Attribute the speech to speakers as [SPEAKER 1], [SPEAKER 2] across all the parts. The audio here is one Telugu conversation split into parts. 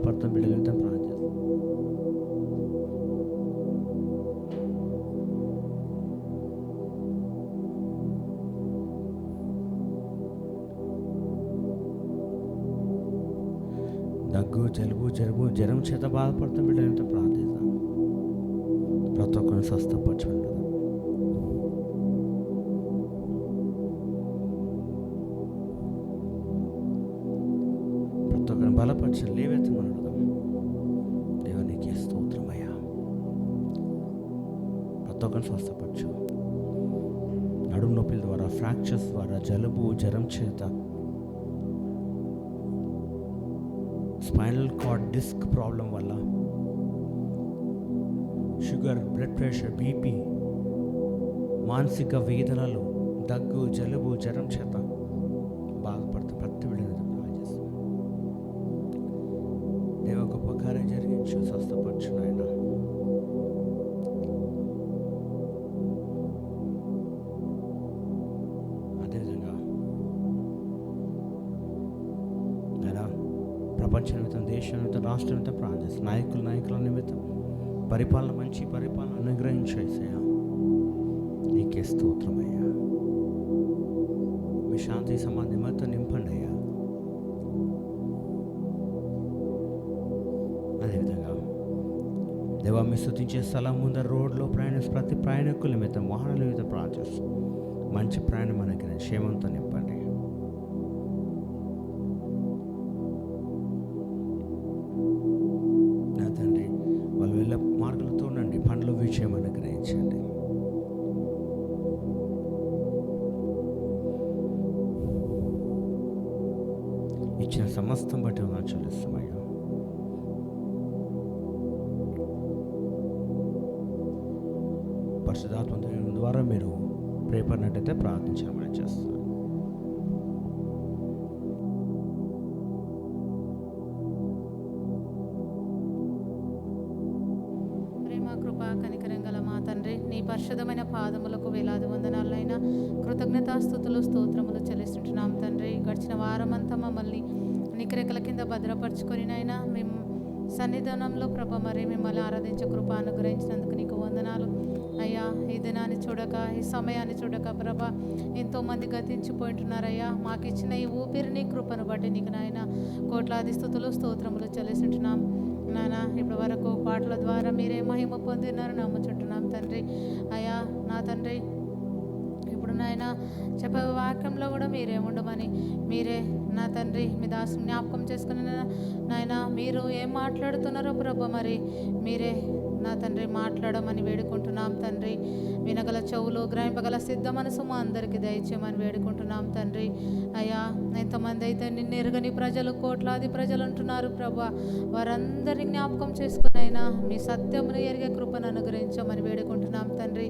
[SPEAKER 1] బాధపడుతున్న బిడ్డల నిమిత్తం ప్రార్థన చేస్తాం. దగ్గు, జలుబు, జ్వరం చేత బాధపడుతున్న బిడ్డల నిమిత్తం ప్రార్థిస్తాం. ప్రతి ఒక్కరిని స్వస్థపరచండి. ప్రతి ఒక్కరిని బలపరచండి, లేవెత్తమని అడుగుదాం. దేవునికి స్తోత్రమయ్యా. ప్రతి ఒక్కరిని స్వస్థపరచు. నడుము నొప్పుల ద్వారా, ఫ్రాక్చర్స్ ద్వారా, జలుబు, జ్వరం చేత, స్పైనల్ కార్డ్ డిస్క్ ప్రాబ్లం వల్ల, షుగర్, బ్లడ్ ప్రెషర్, బీపీ, మానసిక వేదనలు, దగ్గు, జలుబు, జ్వరం చేత బాధపడుతూ ప్రతి బిడ్డని ప్రార్థిస్తాం. దేవ గొప్ప కార్యం జరిగించు, స్వస్థపరచు నాయన. అదేవిధంగా నాయన ప్రపంచ నిమిత్తం, దేశం నిమిత్తం, రాష్ట్రం నిమిత్తం ప్రార్థిస్తాం. నాయకుల నిమిత్తం పరిపాలన, మంచి పరిపాలన అనుగ్రహించేసయ్యా. నీకే స్తోత్రమయ్యా. మీ శాంతి సమాధిమతో నింపండి అయ్యా. అదేవిధంగా దేవా, మీ స్తుతించే స్థలం ముందర రోడ్లో ప్రయాణించే ప్రతి ప్రయాణికుల నిమిత్తం, వాహనాల నిమిత్తం ప్రార్థిస్తాం. మంచి ప్రయాణం మనకి క్షేమంతో నింపండి. నా తండ్రి, వాళ్ళు వెళ్ళే మార్గాలతో ఉండండి. పండ్ల విజయం అనుగ్రహించండి. ఇచ్చిన సమస్తం బట్టి చెల్లిస్తామయ్యా. పరిశుద్ధాత్మ ద్వారా మీరు ప్రేపడినట్టయితే ప్రార్థించమని చేస్తున్నాను.
[SPEAKER 2] కనికరం గల మా తండ్రి, నీ పరిశుద్ధమైన పాదములకు వేలాది వందనాలైనా కృతజ్ఞతాస్తుతులు, స్తోత్రములు చెల్లిస్తుంటున్నాం తండ్రి. గడిచిన వారమంతా మమ్మల్ని నికరెకల కింద భద్రపరుచుకొని నైనా మేము సన్నిధానంలో ప్రభ మరి మిమ్మల్ని ఆరాధించే కృప అనుగ్రహించినందుకు నీకు వందనాలు అయ్యా. ఈ దినాన్ని చూడక, ఈ సమయాన్ని చూడక ప్రభ ఎంతోమంది గతించిపోయింటున్నారయ్యా. మాకు ఇచ్చిన ఈ ఊపిరిని, కృపను బట్టి నీకు నాయన కోట్లాది స్తుతులు, స్తోత్రములు చెల్లిస్తుంటున్నాం నాయన. ఇప్పటి వరకు పాటల ద్వారా మీరే మహిమ పొందినారు నమ్ముచుంటున్నాం తండ్రి. అయ్యా నా తండ్రి, ఇప్పుడు నాయన చెప్పే వాక్యంలో కూడా మీరే ఉండమని, మీరే నా తండ్రి మీ దాసు జ్ఞాపకం చేసుకుని నాయన మీరు ఏం మాట్లాడుతున్నారో ప్రభ మరి మీరే నా తండ్రి మాట్లాడమని వేడుకుంటున్నాం తండ్రి. వినగల చెవులు, గ్రహింపగల సిద్ధ మనసు మా అందరికీ దయచేయమని వేడుకుంటున్నాం తండ్రి. అయ్యా, ఎంతమంది అయితే నిన్ను ఎరుగని ప్రజలు, కోట్లాది ప్రజలు అంటున్నారు ప్రభా, వారందరినీ జ్ఞాపకం చేసుకునైనా మీ సత్యమును ఎరిగే కృపను అనుగ్రహించమని వేడుకుంటున్నాం తండ్రి.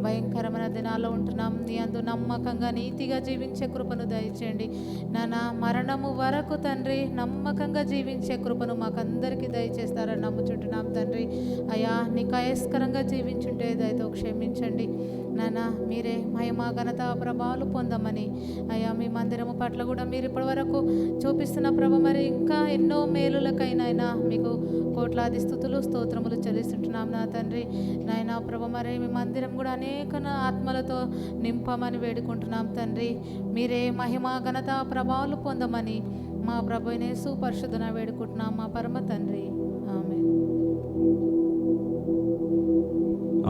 [SPEAKER 2] భయంకరమైన దినాల్లో ఉంటున్నాం. నీ అందు నమ్మకంగా, నీతిగా జీవించే కృపను దయచేయండి నాన్న. మరణము వరకు తండ్రి నమ్మకంగా జీవించే కృపను మాకందరికీ దయచేస్తారని నమ్ముచుంటున్నాం తండ్రి. అయ్యా, నీకు అయస్కరంగా జీవించుంటే దయతో క్షమించండి నాన్న. మీరే మహిమ, ఘనత, ప్రభావాలు పొందమని అయ్యా, మీ మందిరము పట్ల కూడా మీరు ఇప్పటి వరకు చూపిస్తున్న ప్రభ మరి ఇంకా ఎన్నో మేలులకైనా మీకు కోట్లాది స్తుతులు, స్తోత్రములు చెల్లిస్తుంటున్నాం నా తండ్రి. నాయన ప్రభ మరి మీ మందిరం కూడా అనేక ఆత్మలతో నింపమని వేడుకుంటున్నాం తండ్రి. మీరే మహిమ, ఘనత, ప్రభావాలు పొందమని మా ప్రభు యేసు పరిశుద్ధన వేడుకుంటున్నాం మా పరమ తండ్రి. ఆమేన్.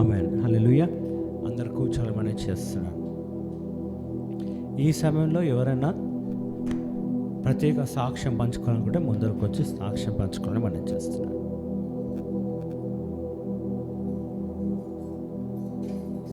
[SPEAKER 1] ఆమేన్. హల్లెలూయా. అందరు కూర్చోమని చేస్తున్నాను. ఈ సమయంలో ఎవరైనా ప్రత్యేక సాక్ష్యం పంచుకోవాలనుకుంటే ముందరకు వచ్చి సాక్ష్యం పంచుకోవాలని మనం చేస్తున్నాను.